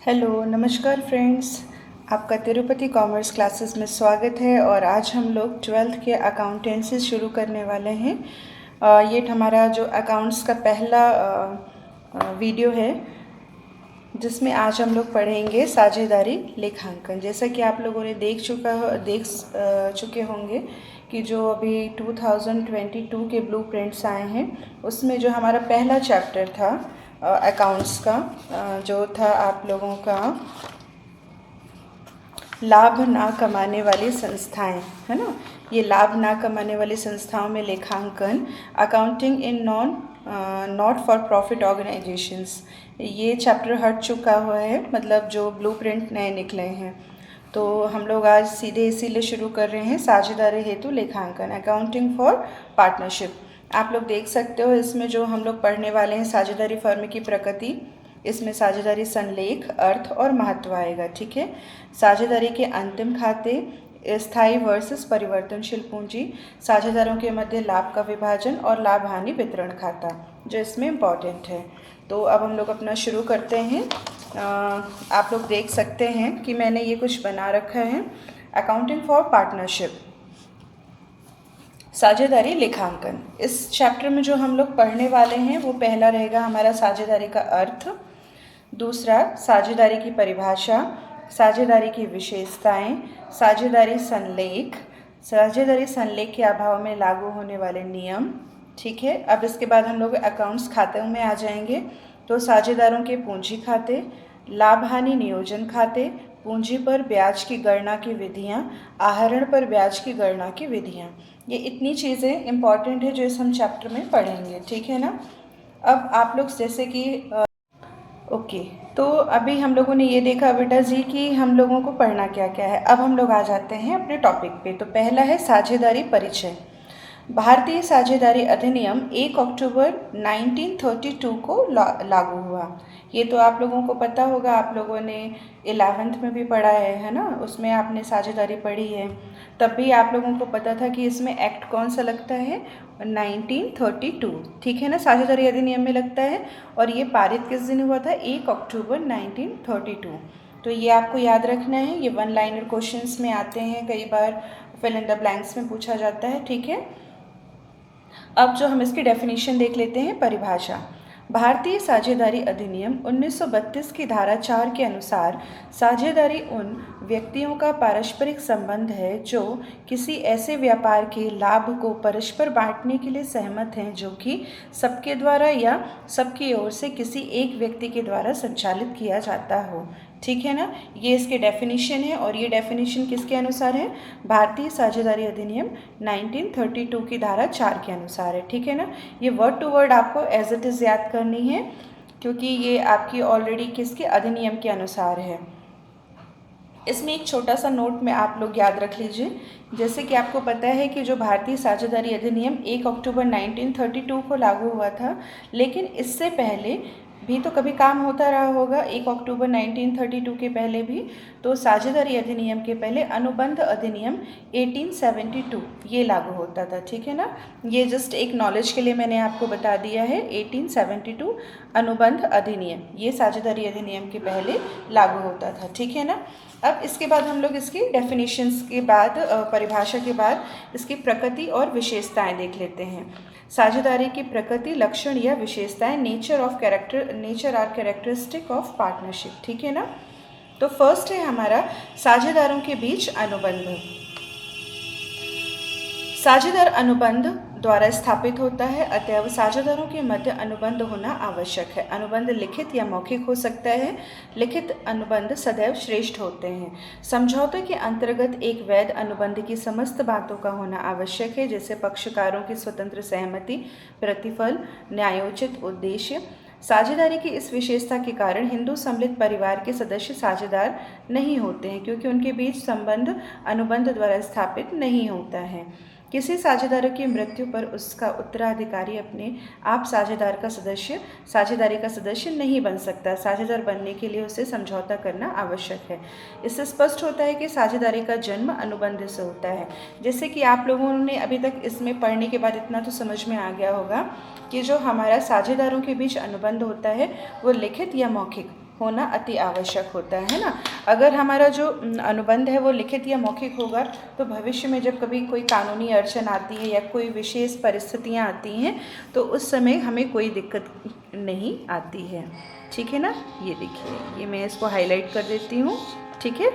Hello नमस्कार friends. आपका Tirupati commerce classes में स्वागत है और आज हम लोग ट्वेल्थ के अकाउंटेंसी शुरू करने वाले हैं। ये हमारा जो अकाउंट्स का पहला वीडियो है जिसमें आज हम लोग पढ़ेंगे साझेदारी लेखांकन। जैसा कि आप लोगों ने देख चुके होंगे कि जो अभी 2022 के ब्लूप्रिंट्स आए हैं उसमें जो हमारा पहला चैप्टर था अकाउंट्स का जो था आप लोगों का लाभ ना कमाने वाली संस्थाएं, है ना। ये लाभ ना कमाने वाली संस्थाओं में लेखांकन, accounting in not for profit organisations, ये चैप्टर हट चुका हुआ है, मतलब जो ब्लूप्रिंट नए निकले हैं। तो हम लोग आज सीधे इसीलिए शुरू कर रहे हैं साझेदारी हेतु लेखांकन, अकाउंटिंग फॉर पार्टनरशिप। आप लोग देख सकते हो इसमें जो हम लोग पढ़ने वाले हैं साझेदारी फर्म की प्रकृति, इसमें साझेदारी संलेख, अर्थ और महत्व आएगा, ठीक है। साझेदारी के अंतिम खाते, स्थायी वर्सेस परिवर्तनशील पूंजी, साझेदारों के मध्य लाभ का विभाजन और लाभ हानि वितरण खाता, जो इसमें इम्पॉर्टेंट है। तो अब हम लोग अपना शुरू करते हैं। आप लोग देख सकते हैं कि मैंने ये कुछ बना रखा है, अकाउंटिंग फॉर पार्टनरशिप, साझेदारी लेखांकन। इस चैप्टर में जो हम लोग पढ़ने वाले हैं वो पहला रहेगा हमारा साझेदारी का अर्थ, दूसरा साझेदारी की परिभाषा, साझेदारी की विशेषताएं, साझेदारी संलेख, साझेदारी संलेख के अभाव में लागू होने वाले नियम, ठीक है। अब इसके बाद हम लोग अकाउंट्स खातों में आ जाएंगे। तो साझेदारों के पूंजी खाते, लाभ हानि नियोजन खाते, पूंजी पर ब्याज की गणना की विधियां, आहरण पर ब्याज की गणना की विधियां, ये इतनी चीज़ें इम्पॉर्टेंट है जो इस हम चैप्टर में पढ़ेंगे, ठीक है ना। अब आप लोग जैसे कि ओके, तो अभी हम लोगों ने ये देखा बेटा जी कि हम लोगों को पढ़ना क्या क्या है। अब हम लोग आ जाते हैं अपने टॉपिक पे। तो पहला है साझेदारी परिचय। भारतीय साझेदारी अधिनियम 1 अक्टूबर 1932 को लागू हुआ। ये तो आप लोगों को पता होगा, आप लोगों ने 11th में भी पढ़ा है ना, उसमें आपने साझेदारी पढ़ी है। तब भी आप लोगों को पता था कि इसमें एक्ट कौन सा लगता है, 1932, ठीक है ना, साझेदारी अधिनियम में लगता है। और ये पारित किस दिन हुआ था, 1 अक्टूबर 1932। तो ये आपको याद रखना है, ये वन लाइनर क्वेश्चंस में आते हैं, कई बार फिल इन द ब्लैंक्स में पूछा जाता है, ठीक है। अब जो हम इसकी डेफिनेशन देख लेते हैं, परिभाषा। भारतीय साझेदारी अधिनियम 1932 की धारा 4 के अनुसार साझेदारी उन व्यक्तियों का पारस्परिक संबंध है जो किसी ऐसे व्यापार के लाभ को परस्पर बांटने के लिए सहमत हैं जो कि सबके द्वारा या सबकी ओर से किसी एक व्यक्ति के द्वारा संचालित किया जाता हो, ठीक है ना। ये इसके डेफिनेशन है और ये डेफिनेशन किसके अनुसार है, भारतीय साझेदारी अधिनियम 1932 की धारा 4 के अनुसार है, ठीक है ना। ये वर्ड टू वर्ड आपको एज इट इज़ याद करनी है क्योंकि ये आपकी ऑलरेडी किसके अधिनियम के अनुसार है। इसमें एक छोटा सा नोट में आप लोग याद रख लीजिए, जैसे कि आपको पता है कि जो भारतीय साझेदारी अधिनियम 1 अक्टूबर 1932 को लागू हुआ था, लेकिन इससे पहले भी तो कभी काम होता रहा होगा, 1 अक्टूबर 1932 के पहले भी। तो साझेदारी अधिनियम के पहले अनुबंध अधिनियम 1872 ये लागू होता था, ठीक है ना। ये जस्ट एक नॉलेज के लिए मैंने आपको बता दिया है, 1872 अनुबंध अधिनियम, ये साझेदारी अधिनियम के पहले लागू होता था, ठीक है ना। अब इसके बाद हम लोग इसकी डेफिनेशंस के बाद, परिभाषा के बाद इसकी प्रकृति और विशेषताएं देख लेते हैं। साझेदारी की प्रकृति, लक्षण या विशेषताएं, nature or characteristic of partnership, ठीक है ना। तो फर्स्ट है हमारा साझेदारों के बीच अनुबंध। साझेदार अनुबंध द्वारा स्थापित होता है, अतएव साझेदारों के मध्य अनुबंध होना आवश्यक है। अनुबंध लिखित या मौखिक हो सकता है, लिखित अनुबंध सदैव श्रेष्ठ होते हैं। समझौते के अंतर्गत एक वैध अनुबंध की समस्त बातों का होना आवश्यक है, जैसे पक्षकारों की स्वतंत्र सहमति, प्रतिफल, न्यायोचित उद्देश्य। साझेदारी की इस विशेषता के कारण हिंदू सम्मिलित परिवार के सदस्य साझेदार नहीं होते हैं क्योंकि उनके बीच संबंध अनुबंध द्वारा स्थापित नहीं होता है। किसी साझेदार की मृत्यु पर उसका उत्तराधिकारी अपने आप साझेदारी का सदस्य नहीं बन सकता। साझेदार बनने के लिए उसे समझौता करना आवश्यक है। इससे स्पष्ट होता है कि साझेदारी का जन्म अनुबंध से होता है। जैसे कि आप लोगों ने अभी तक इसमें पढ़ने के बाद इतना तो समझ में आ गया होगा कि जो हमारा साझेदारों के बीच अनुबंध होता है वो लिखित या मौखिक होना अति आवश्यक होता है ना। अगर हमारा जो अनुबंध है वो लिखित या मौखिक होगा तो भविष्य में जब कभी कोई कानूनी अड़चन आती है या कोई विशेष परिस्थितियाँ आती हैं तो उस समय हमें कोई दिक्कत नहीं आती है। ठीक है ना। ये देखिए, ये मैं इसको हाईलाइट कर देती हूँ। ठीक है।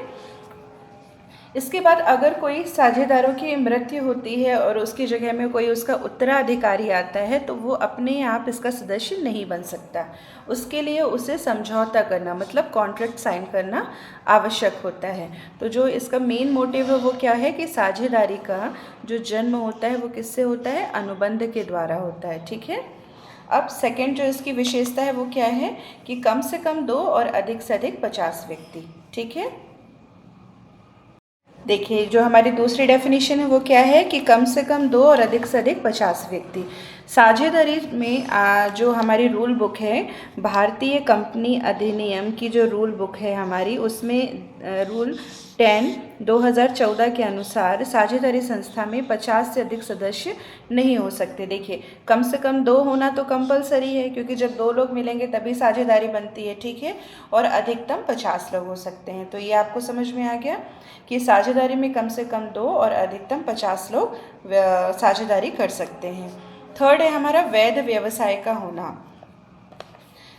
इसके बाद अगर कोई साझेदारों की मृत्यु होती है और उसकी जगह में कोई उसका उत्तराधिकारी आता है तो वो अपने आप इसका सदस्य नहीं बन सकता। उसके लिए उसे समझौता करना मतलब कॉन्ट्रैक्ट साइन करना आवश्यक होता है। तो जो इसका मेन मोटिव है वो क्या है कि साझेदारी का जो जन्म होता है वो किससे होता है? अनुबंध के द्वारा होता है। ठीक है। अब सेकेंड जो इसकी विशेषता है वो क्या है कि कम से कम 2 और अधिक से अधिक 50 व्यक्ति। ठीक है। देखिए, जो हमारी दूसरी डेफिनेशन है वो क्या है कि कम से कम 2 और अधिक से अधिक 50 व्यक्ति। साझेदारी में जो हमारी रूल बुक है, भारतीय कंपनी अधिनियम की जो रूल बुक है हमारी, उसमें रूल 10 2014 के अनुसार साझेदारी संस्था में 50 से अधिक सदस्य नहीं हो सकते। देखिए, कम से कम 2 होना तो कंपलसरी है क्योंकि जब 2 लोग मिलेंगे तभी साझेदारी बनती है। ठीक है। और अधिकतम 50 लोग हो सकते हैं। तो ये आपको समझ में आ गया कि साझेदारी में कम से कम 2 और अधिकतम 50 लोग साझेदारी कर सकते हैं। थर्ड है हमारा वैध व्यवसाय का होना।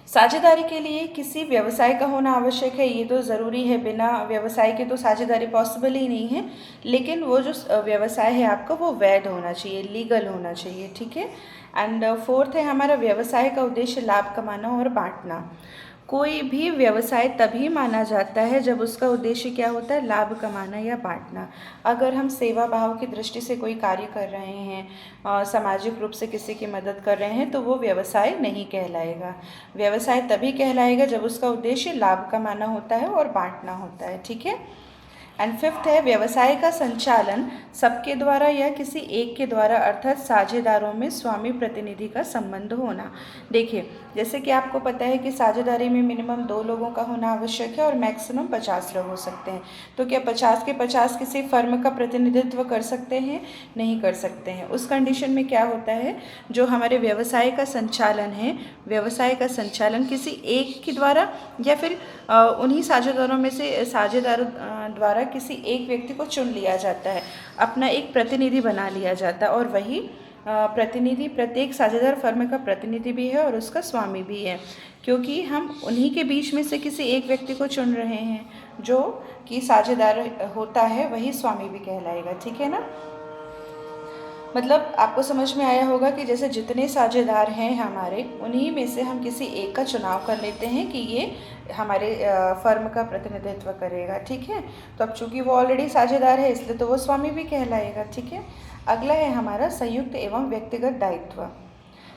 साझेदारी के लिए किसी व्यवसाय का होना आवश्यक है, ये तो ज़रूरी है। बिना व्यवसाय के तो साझेदारी पॉसिबल ही नहीं है। लेकिन वो जो व्यवसाय है आपका वो वैध होना चाहिए, लीगल होना चाहिए। ठीक है। एंड फोर्थ है हमारा व्यवसाय का उद्देश्य लाभ कमाना और बांटना। कोई भी व्यवसाय तभी माना जाता है जब उसका उद्देश्य क्या होता है? लाभ कमाना या बांटना। अगर हम सेवा भाव की दृष्टि से कोई कार्य कर रहे हैं, सामाजिक रूप से किसी की मदद कर रहे हैं, तो वो व्यवसाय नहीं कहलाएगा। व्यवसाय तभी कहलाएगा जब उसका उद्देश्य लाभ कमाना होता है और बांटना होता है। ठीक है। एंड फिफ्थ है व्यवसाय का संचालन सबके द्वारा या किसी एक के द्वारा अर्थात साझेदारों में स्वामी प्रतिनिधि का संबंध होना। देखिए, जैसे कि आपको पता है कि साझेदारी में मिनिमम 2 लोगों का होना आवश्यक है और मैक्सिमम 50 लोग हो सकते हैं। तो क्या 50 के 50 किसी फर्म का प्रतिनिधित्व कर सकते हैं? नहीं कर सकते हैं। उस कंडीशन में क्या होता है, जो हमारे व्यवसाय का संचालन है, व्यवसाय का संचालन किसी एक के द्वारा या फिर उन्हीं साझेदारों में से साझेदारों द्वारा किसी एक व्यक्ति को चुन लिया जाता है, अपना एक प्रतिनिधि बना लिया जाता है और वही प्रतिनिधि प्रत्येक साझेदार फर्म का प्रतिनिधि भी है और उसका स्वामी भी है, क्योंकि हम उन्हीं के बीच में से किसी एक व्यक्ति को चुन रहे हैं। जो कि साझेदार होता है वही स्वामी भी कहलाएगा। ठीक है ना। मतलब आपको समझ में आया होगा कि जैसे जितने साझेदार हैं हमारे, उन्हीं में से हम किसी एक का चुनाव कर लेते हैं कि ये हमारे फर्म का प्रतिनिधित्व करेगा। ठीक है। तो अब चूंकि वो ऑलरेडी साझेदार है इसलिए तो वो स्वामी भी कहलाएगा। ठीक है। अगला है हमारा संयुक्त एवं व्यक्तिगत दायित्व।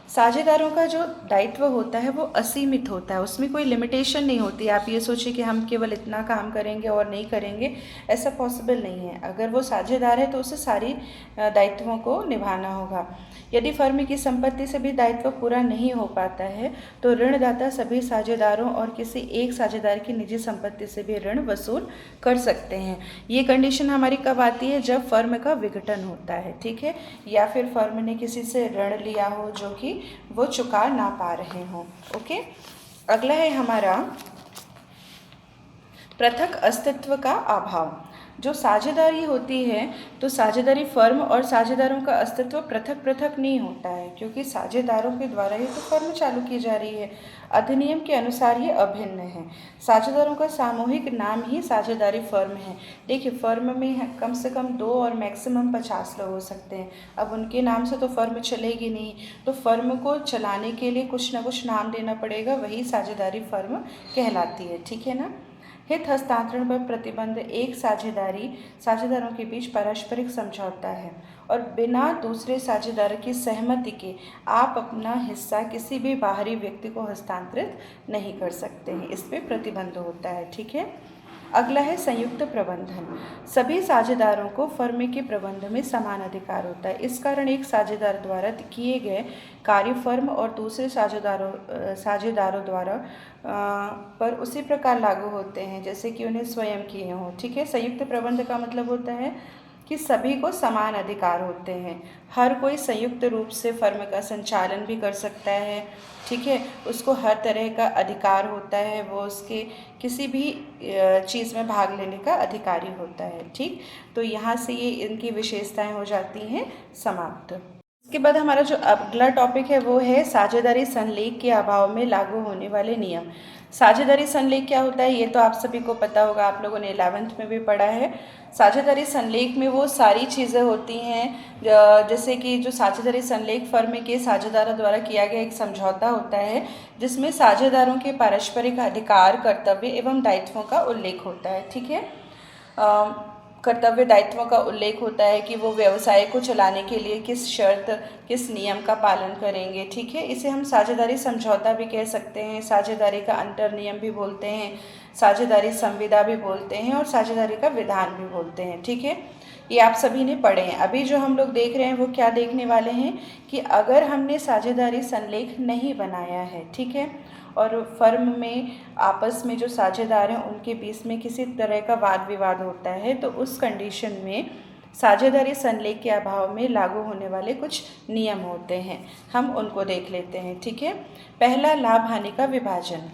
साझेदारों का जो दायित्व होता है वो असीमित होता है, उसमें कोई लिमिटेशन नहीं होती। आप ये सोचिए कि हम केवल इतना काम करेंगे और नहीं करेंगे, ऐसा पॉसिबल नहीं है। अगर वो साझेदार है तो उसे सारी दायित्वों को निभाना होगा। यदि फर्म की संपत्ति से भी दायित्व पूरा नहीं हो पाता है तो ऋणदाता सभी साझेदारों और किसी एक साझेदार की निजी संपत्ति से भी ऋण वसूल कर सकते हैं। ये कंडीशन हमारी कब आती है? जब फर्म का विघटन होता है। ठीक है। या फिर फर्म ने किसी से ऋण लिया हो जो कि वो चुका ना पा रहे हों। ओके। अगला है हमारा पृथक अस्तित्व का अभाव। जो साझेदारी होती है तो साझेदारी फर्म और साझेदारों का अस्तित्व पृथक पृथक नहीं होता है, क्योंकि साझेदारों के द्वारा ही तो फर्म चालू की जा रही है। अधिनियम के अनुसार ये अभिन्न है। साझेदारों का सामूहिक नाम ही साझेदारी फर्म है। देखिए, फर्म में कम से कम 2 और मैक्सिमम 50 लोग हो सकते हैं। अब उनके नाम से तो फर्म चलेगी नहीं, तो फर्म को चलाने के लिए कुछ ना कुछ नाम देना पड़ेगा, वही साझेदारी फर्म कहलाती है। ठीक है ना। हित हस्तांतरण पर प्रतिबंध एक साझेदारों के बीच पारस्परिक समझौता है और बिना दूसरे साझेदार की सहमति के आप अपना हिस्सा किसी भी बाहरी व्यक्ति को हस्तांतरित नहीं कर सकते हैं। इस पर प्रतिबंध होता है। ठीक है। अगला है संयुक्त प्रबंधन। सभी साझेदारों को फर्म के प्रबंध में समान अधिकार होता है। इस कारण एक साझेदार द्वारा किए गए कार्य फर्म और दूसरे साझेदारों द्वारा पर उसी प्रकार लागू होते हैं जैसे कि उन्हें स्वयं किए हों। ठीक है। संयुक्त प्रबंध का मतलब होता है कि सभी को समान अधिकार होते हैं। हर कोई संयुक्त रूप से फर्म का संचालन भी कर सकता है, ठीक है। उसको हर तरह का अधिकार होता है, वो उसके किसी भी चीज़ में भाग लेने का अधिकारी होता है, ठीक। तो यहाँ से ये इनकी विशेषताएं हो जाती हैं समाप्त। इसके बाद हमारा जो अगला टॉपिक है वो है साझेदारी संलेख के अभाव में लागू होने वाले नियम। साझेदारी संलेख क्या होता है ये तो आप सभी को पता होगा, आप लोगों ने 11th में भी पढ़ा है। साझेदारी संलेख में वो सारी चीज़ें होती हैं जैसे कि जो साझेदारी संलेख फर्म के साझेदारों द्वारा किया गया एक समझौता होता है, जिसमें साझेदारों के पारस्परिक अधिकार, कर्तव्य एवं दायित्वों का उल्लेख होता है, ठीक है। कर्तव्य दायित्वों का उल्लेख होता है कि वो व्यवसाय को चलाने के लिए किस शर्त, किस नियम का पालन करेंगे, ठीक है। इसे हम साझेदारी समझौता भी कह सकते हैं, साझेदारी का अंतर नियम भी बोलते हैं, साझेदारी संविदा भी बोलते हैं और साझेदारी का विधान भी बोलते हैं, ठीक है। ये आप सभी ने पढ़े हैं। अभी जो हम लोग देख रहे हैं वो क्या देखने वाले हैं कि अगर हमने साझेदारी संलेख नहीं बनाया है, ठीक है, और फर्म में आपस में जो साझेदार हैं उनके बीच में किसी तरह का वाद विवाद होता है, तो उस कंडीशन में साझेदारी संलेख के अभाव में लागू होने वाले कुछ नियम होते हैं, हम उनको देख लेते हैं, ठीक है। पहला, लाभ हानि का विभाजन।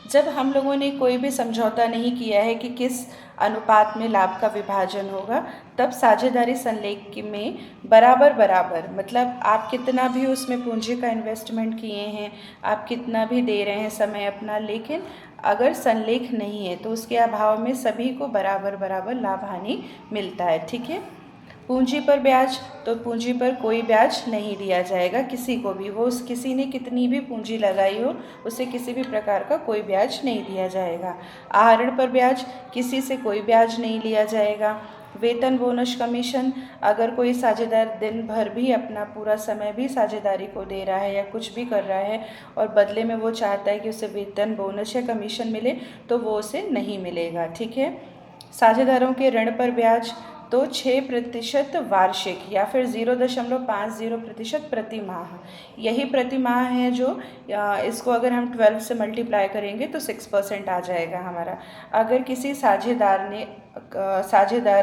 जब हम लोगों ने कोई भी समझौता नहीं किया है कि किस अनुपात में लाभ का विभाजन होगा, तब साझेदारी संलेख में बराबर बराबर, मतलब आप कितना भी उसमें पूंजी का इन्वेस्टमेंट किए हैं, आप कितना भी दे रहे हैं समय अपना, लेकिन अगर संलेख नहीं है तो उसके अभाव में सभी को बराबर बराबर लाभ हानि मिलता है, ठीक है। पूंजी पर ब्याज, तो पूंजी पर कोई ब्याज नहीं दिया जाएगा किसी को भी, वो किसी ने कितनी भी पूंजी लगाई हो उसे किसी भी प्रकार का कोई ब्याज नहीं दिया जाएगा। आहरण पर ब्याज, किसी से कोई ब्याज नहीं लिया जाएगा। वेतन, बोनस, कमीशन, अगर कोई साझेदार दिन भर भी अपना पूरा समय भी साझेदारी को दे रहा है या कुछ भी कर रहा है और बदले में वो चाहता है कि उसे वेतन, बोनस या कमीशन मिले, तो वो उसे नहीं मिलेगा, ठीक है। साझेदारों के ऋण पर ब्याज, तो 6% वार्षिक या फिर 0.50% प्रति माह, यही प्रति माह है जो इसको अगर हम 12 से मल्टीप्लाई करेंगे तो 6% आ जाएगा हमारा। अगर किसी साझेदार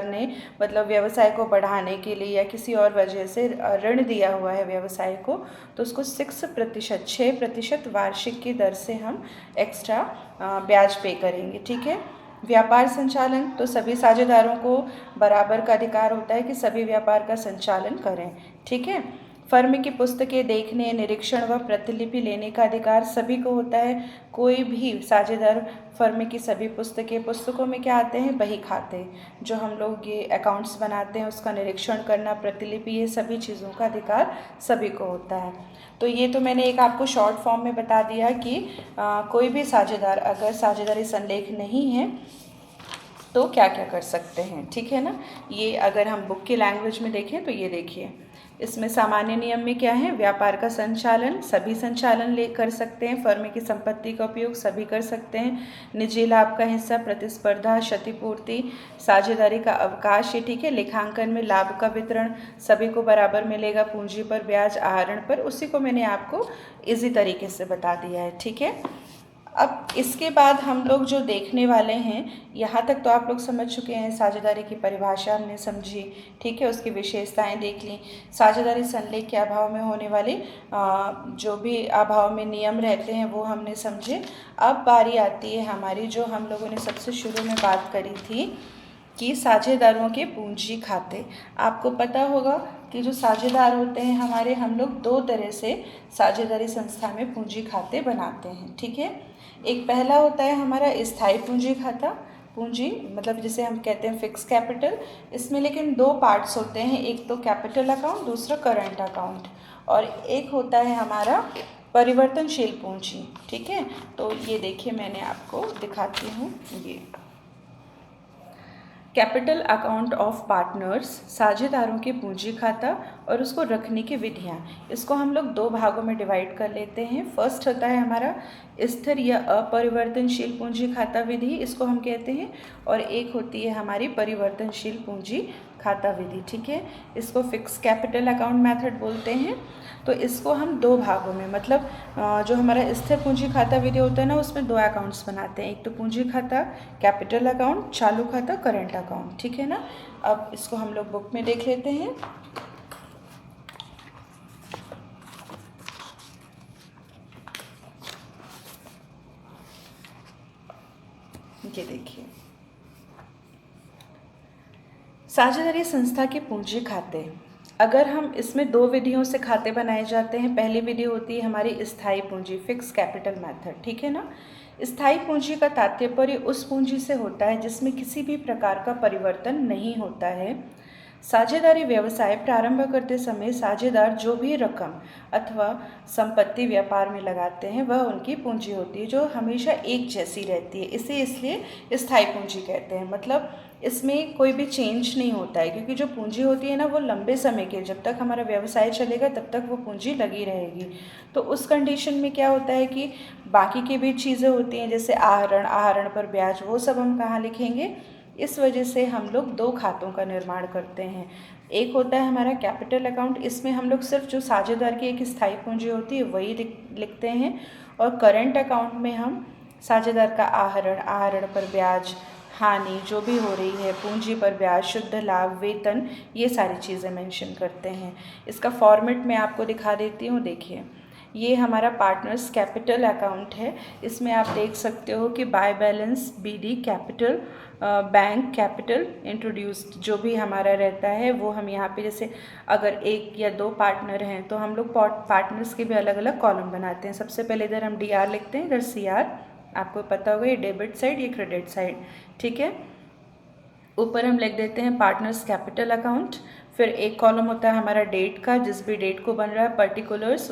ने मतलब व्यवसाय को बढ़ाने के लिए या किसी और वजह से ऋण दिया हुआ है व्यवसाय को, तो उसको 6% वार्षिक की दर से हम एक्स्ट्रा ब्याज पे करेंगे, ठीक है। व्यापार संचालन, तो सभी साझेदारों को बराबर का अधिकार होता है कि सभी व्यापार का संचालन करें, ठीक है। फर्म की पुस्तकें देखने, निरीक्षण व प्रतिलिपि लेने का अधिकार सभी को होता है। कोई भी साझेदार फर्म की सभी पुस्तकों में क्या आते हैं, बही खाते, जो हम लोग ये अकाउंट्स बनाते हैं उसका निरीक्षण करना, प्रतिलिपि, ये सभी चीज़ों का अधिकार सभी को होता है। तो ये तो मैंने एक आपको शॉर्ट फॉर्म में बता दिया कि कोई भी साझेदार अगर साझेदारी संलेख नहीं है तो क्या क्या कर सकते हैं, ठीक है ना। ये अगर हम बुक की लैंग्वेज में देखें तो ये देखिए, इसमें सामान्य नियम में क्या है, व्यापार का संचालन सभी संचालन कर सकते हैं, फर्म की संपत्ति का उपयोग सभी कर सकते हैं, निजी लाभ का हिस्सा, प्रतिस्पर्धा, क्षतिपूर्ति, साझेदारी का अवकाश, ये ठीक है। लेखांकन में लाभ का वितरण सभी को बराबर मिलेगा, पूंजी पर ब्याज, आहरण पर, उसी को मैंने आपको इजी तरीके से बता दिया है, ठीक है। अब इसके बाद हम लोग जो देखने वाले हैं, यहाँ तक तो आप लोग समझ चुके हैं, साझेदारी की परिभाषा हमने समझी, ठीक है, उसकी विशेषताएं देख ली, साझेदारी संलेख के अभाव में होने वाले जो भी अभाव में नियम रहते हैं वो हमने समझे। अब बारी आती है हमारी, जो हम लोगों ने सबसे शुरू में बात करी थी कि साझेदारों के पूंजी खाते। आपको पता होगा कि जो साझेदार होते हैं हमारे, हम लोग दो तरह से साझेदारी संस्था में पूंजी खाते बनाते हैं, ठीक है। एक पहला होता है हमारा स्थायी पूंजी खाता, पूंजी मतलब जिसे हम कहते हैं फिक्स कैपिटल। इसमें लेकिन दो पार्ट्स होते हैं, एक तो कैपिटल अकाउंट, दूसरा करंट अकाउंट, और एक होता है हमारा परिवर्तनशील पूंजी, ठीक है। तो ये देखिए मैं आपको दिखाती हूँ, ये कैपिटल अकाउंट ऑफ पार्टनर्स, साझेदारों की पूंजी खाता और उसको रखने की विधियाँ, इसको हम लोग दो भागों में डिवाइड कर लेते हैं। फर्स्ट होता है हमारा स्थिर या अपरिवर्तनशील पूंजी खाता विधि, इसको हम कहते हैं, और एक होती है हमारी परिवर्तनशील पूंजी खाता विधि, ठीक है। इसको फिक्स कैपिटल अकाउंट मेथड बोलते हैं। तो इसको हम दो भागों में, मतलब जो हमारा स्थिर पूंजी खाता विधि होता है ना, उसमें दो अकाउंट्स बनाते हैं। एक तो पूंजी खाता कैपिटल अकाउंट, चालू खाता करंट अकाउंट, ठीक है ना। अब इसको हम लोग बुक में देख लेते हैं। ये देखिए, साझेदारी संस्था के पूंजी खाते, अगर हम इसमें दो विधियों से खाते बनाए जाते हैं। पहली विधि होती है हमारी स्थायी पूंजी, फिक्स कैपिटल मेथड, ठीक है ना। स्थायी पूंजी का तात्पर्य उस पूंजी से होता है जिसमें किसी भी प्रकार का परिवर्तन नहीं होता है। साझेदारी व्यवसाय प्रारंभ करते समय साझेदार जो भी रकम अथवा संपत्ति व्यापार में लगाते हैं वह उनकी पूंजी होती है, जो हमेशा एक जैसी रहती है। इसे इसलिए स्थायी पूंजी कहते हैं। मतलब इसमें कोई भी चेंज नहीं होता है, क्योंकि जो पूंजी होती है ना, वो लंबे समय के, जब तक हमारा व्यवसाय चलेगा तब तक वो पूंजी लगी रहेगी। तो उस कंडीशन में क्या होता है कि बाकी की भी चीज़ें होती हैं, जैसे आहरण, आहरण पर ब्याज, वो सब हम कहाँ लिखेंगे। इस वजह से हम लोग दो खातों का निर्माण करते हैं। एक होता है हमारा कैपिटल अकाउंट, इसमें हम लोग सिर्फ जो साझेदार की एक स्थायी पूंजी होती है वही लिखते हैं। और करंट अकाउंट में हम साझेदार का आहरण, आहरण पर ब्याज, हानि जो भी हो रही है, पूंजी पर ब्याज, शुद्ध लाभ, वेतन, ये सारी चीज़ें मेंशन करते हैं। इसका फॉर्मेट मैं आपको दिखा देती हूँ। देखिए, ये हमारा पार्टनर्स कैपिटल अकाउंट है। इसमें आप देख सकते हो कि by balance, BD capital, bank capital introduced, जो भी हमारा रहता है वो हम यहाँ पे, जैसे अगर एक या दो पार्टनर हैं तो हम लोग पार्टनर्स के भी अलग अलग कॉलम बनाते हैं। सबसे पहले इधर हम डीआर लिखते हैं, इधर सीआर, आपको पता होगा ये डेबिट साइड, ये क्रेडिट साइड, ठीक है। ऊपर हम लिख देते हैं पार्टनर्स कैपिटल अकाउंट। फिर एक कॉलम होता है हमारा डेट का, जिस भी डेट को बन रहा है, पर्टिकुलर्स,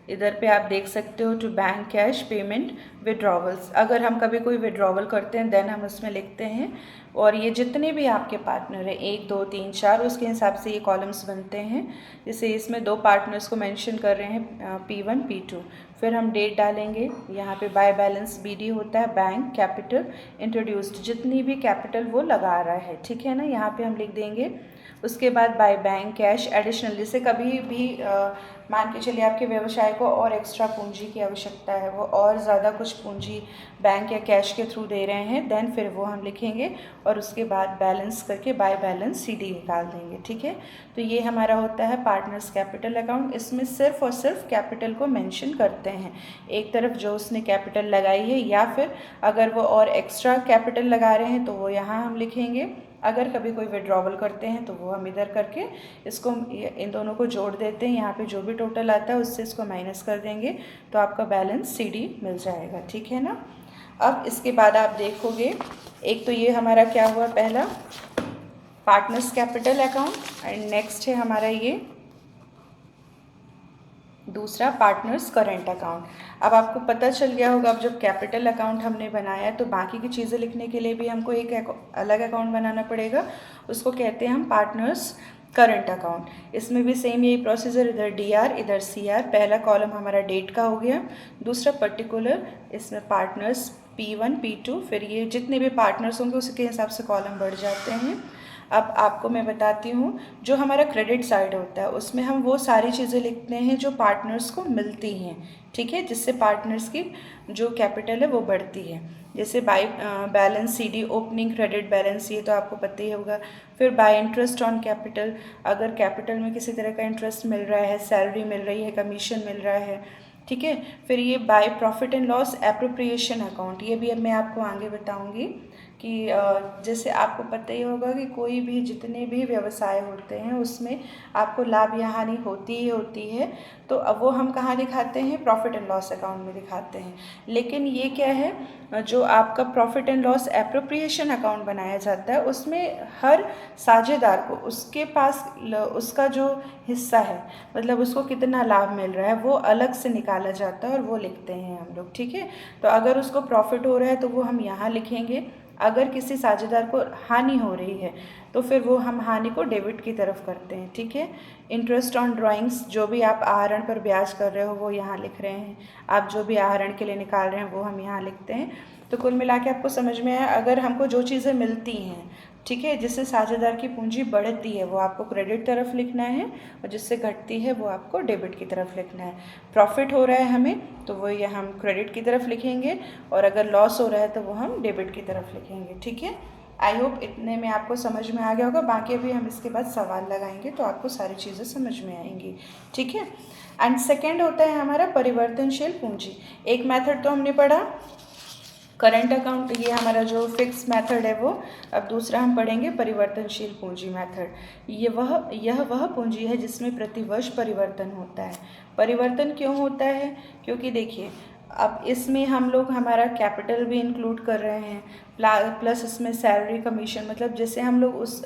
इधर पे आप देख सकते हो to bank cash payment withdrawals, अगर हम कभी कोई विड्रॉवल करते हैं देन हम उसमें लिखते हैं। और ये जितने भी आपके पार्टनर हैं, 1 2 3 4, उसके हिसाब से ये कॉलम्स बनते हैं। जैसे इसमें दो पार्टनर्स को मेंशन कर रहे हैं, P1 P2। फिर हम डेट डालेंगे, यहाँ पे बाय बैलेंस BD होता है, बैंक कैपिटल इंट्रोड्यूस्ड, जितनी भी कैपिटल वो लगा रहा है, ठीक है ना, यहाँ पे हम लिख देंगे। उसके बाद बाय बैंक कैश एडिशनल, जैसे कभी भी मान के चलिए आपके व्यवसाय को और एक्स्ट्रा पूंजी की आवश्यकता है, वो और ज़्यादा कुछ पूंजी बैंक या कैश के थ्रू दे रहे हैं, देन फिर वो हम लिखेंगे। और उसके बाद बैलेंस करके बाय बैलेंस CD निकाल देंगे, ठीक है। तो ये हमारा होता है पार्टनर्स कैपिटल अकाउंट। इसमें सिर्फ और सिर्फ कैपिटल को मेंशन करते हैं, एक तरफ जो उसने कैपिटल लगाई है, या फिर अगर वो और एक्स्ट्रा कैपिटल लगा रहे हैं तो वो यहाँ हम लिखेंगे। अगर कभी कोई विड्रॉवल करते हैं तो वो हम इधर करके इसको, इन दोनों को जोड़ देते हैं, यहाँ पे जो भी टोटल आता है उससे इसको माइनस कर देंगे, तो आपका बैलेंस CD मिल जाएगा, ठीक है ना। अब इसके बाद आप देखोगे, एक तो ये हमारा क्या हुआ, पहला partners capital account, and next है हमारा ये दूसरा पार्टनर्स करंट अकाउंट। अब आपको पता चल गया होगा, अब जब कैपिटल अकाउंट हमने बनाया तो बाकी की चीज़ें लिखने के लिए भी हमको एक अलग अकाउंट बनाना पड़ेगा, उसको कहते हैं हम पार्टनर्स करंट अकाउंट। इसमें भी सेम यही प्रोसीजर, इधर DR इधर CR, पहला कॉलम हमारा डेट का हो गया, दूसरा पर्टिकुलर, इसमें पार्टनर्स P1 P2, फिर ये जितने भी पार्टनर्स होंगे उसके हिसाब से कॉलम बढ़ जाते हैं। अब आपको मैं बताती हूँ, जो हमारा क्रेडिट साइड होता है उसमें हम वो सारी चीज़ें लिखते हैं जो पार्टनर्स को मिलती हैं, ठीक है, जिससे पार्टनर्स की जो कैपिटल है वो बढ़ती है। जैसे by balance CD opening credit balance, ये तो आपको पता ही होगा। फिर बाय इंटरेस्ट ऑन कैपिटल, अगर कैपिटल में किसी तरह का इंटरेस्ट मिल रहा है, सैलरी मिल रही है, कमीशन मिल रहा है, ठीक है। फिर ये by profit and loss appropriation account, ये भी अब मैं आपको आगे बताऊंगी कि जैसे आपको पता ही होगा कि कोई भी, जितने भी व्यवसाय होते हैं उसमें आपको लाभ या हानि होती ही होती है, तो अब वो हम कहाँ दिखाते हैं, प्रॉफिट एंड लॉस अकाउंट में दिखाते हैं। लेकिन ये क्या है, जो आपका profit and loss appropriation account बनाया जाता है उसमें हर साझेदार को उसके पास उसका जो हिस्सा है, मतलब उसको कितना लाभ मिल रहा है, वो अलग से निकाला जाता है और वो लिखते हैं हम लोग, ठीक है। तो अगर उसको प्रॉफिट हो रहा है तो वो हम यहाँ लिखेंगे, अगर किसी साझेदार को हानि हो रही है तो फिर वो हम हानि को डेबिट की तरफ करते हैं, ठीक है। इंटरेस्ट ऑन ड्राइंग्स, जो भी आप आहरण पर ब्याज कर रहे हो वो यहाँ लिख रहे हैं, आप जो भी आहरण के लिए निकाल रहे हैं वो हम यहाँ लिखते हैं। तो कुल मिला के आपको समझ में आया, अगर हमको जो चीज़ें मिलती हैं ठीक है। जिससे साझेदार की पूंजी बढ़ती है वो आपको क्रेडिट तरफ लिखना है, और जिससे घटती है वो आपको डेबिट की तरफ लिखना है। प्रॉफिट हो रहा है हमें तो वो ये हम क्रेडिट की तरफ लिखेंगे, और अगर लॉस हो रहा है तो वो हम डेबिट की तरफ लिखेंगे। ठीक है। आई होप इतने में आपको समझ में आ गया होगा। बाकी अभी हम इसके बाद सवाल लगाएंगे तो आपको सारी चीज़ें समझ में आएंगी। ठीक है। एंड सेकेंड होता है हमारा परिवर्तनशील पूंजी। एक मेथड तो हमने पढ़ा करंट अकाउंट, ये हमारा जो फिक्स मेथड है वो। अब दूसरा हम पढ़ेंगे परिवर्तनशील पूंजी मेथड। यह वह पूंजी है जिसमें प्रतिवर्ष परिवर्तन होता है। परिवर्तन क्यों होता है? क्योंकि देखिए अब इसमें हम लोग हमारा कैपिटल भी इंक्लूड कर रहे हैं, प्लस इसमें सैलरी कमीशन, मतलब जैसे हम लोग उस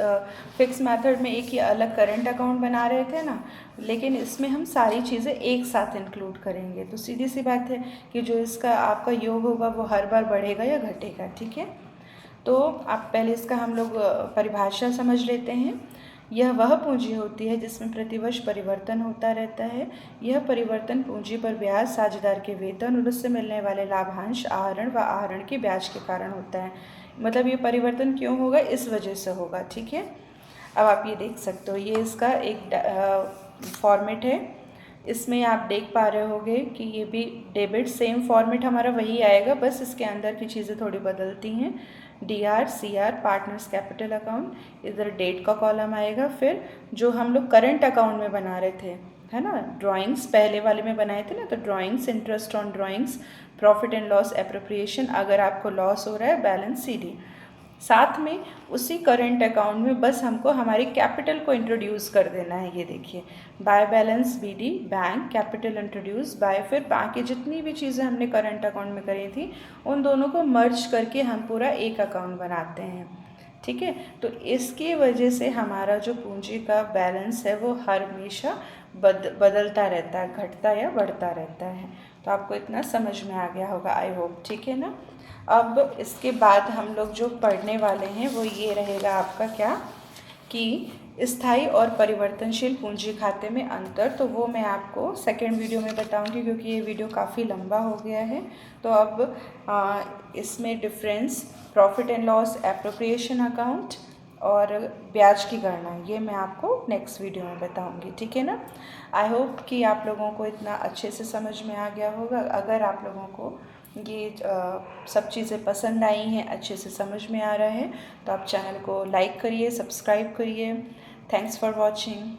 फिक्स मेथड में एक ही अलग करंट अकाउंट बना रहे थे ना, लेकिन इसमें हम सारी चीज़ें एक साथ इंक्लूड करेंगे। तो सीधी सी बात है कि जो इसका आपका योग होगा वो हर बार बढ़ेगा या घटेगा। ठीक है। तो आप पहले इसका हम लोग परिभाषा समझ लेते हैं। यह वह पूंजी होती है जिसमें प्रतिवर्ष परिवर्तन होता रहता है। यह परिवर्तन पूंजी पर ब्याज, साझेदार के वेतन और उससे मिलने वाले लाभांश, आहरण व आहरण के ब्याज के कारण होता है। मतलब ये परिवर्तन क्यों होगा? इस वजह से होगा। ठीक है। अब आप ये देख सकते हो, ये इसका एक फॉर्मेट है। इसमें आप देख पा रहे होगे कि ये भी डेबिट सेम फॉर्मेट हमारा वही आएगा, बस इसके अंदर की चीज़ें थोड़ी बदलती हैं। DR CR partners capital account, इधर डेट का कॉलम आएगा। फिर जो हम लोग करंट अकाउंट में बना रहे थे, है ना, ड्राइंग्स पहले वाले में बनाए थे ना, तो drawings, interest on drawings, profit and loss appropriation, अगर आपको लॉस हो रहा है बैलेंस CD। साथ में उसी करंट अकाउंट में बस हमको हमारी कैपिटल को इंट्रोड्यूस कर देना है। ये देखिए, by balance BD, bank capital introduce by, फिर बाकी जितनी भी चीज़ें हमने करंट अकाउंट में करी थी उन दोनों को मर्ज करके हम पूरा एक अकाउंट बनाते हैं। ठीक है। तो इसकी वजह से हमारा जो पूंजी का बैलेंस है वो हमेशा बदलता रहता है, घटता या बढ़ता रहता है। तो आपको इतना समझ में आ गया होगा, आई होप। ठीक है ना। अब इसके बाद हम लोग जो पढ़ने वाले हैं वो ये रहेगा आपका क्या, कि स्थायी और परिवर्तनशील पूंजी खाते में अंतर। तो वो मैं आपको सेकेंड वीडियो में बताऊंगी, क्योंकि ये वीडियो काफ़ी लंबा हो गया है। तो अब इसमें difference, profit and loss, appropriation account और ब्याज की गणना, ये मैं आपको नेक्स्ट वीडियो में बताऊंगी। ठीक है ना। आई होप कि आप लोगों को इतना अच्छे से समझ में आ गया होगा। अगर आप लोगों को ये सब चीज़ें पसंद आई हैं, अच्छे से समझ में आ रहा है, तो आप चैनल को लाइक करिए, सब्सक्राइब करिए। Thanks for watching.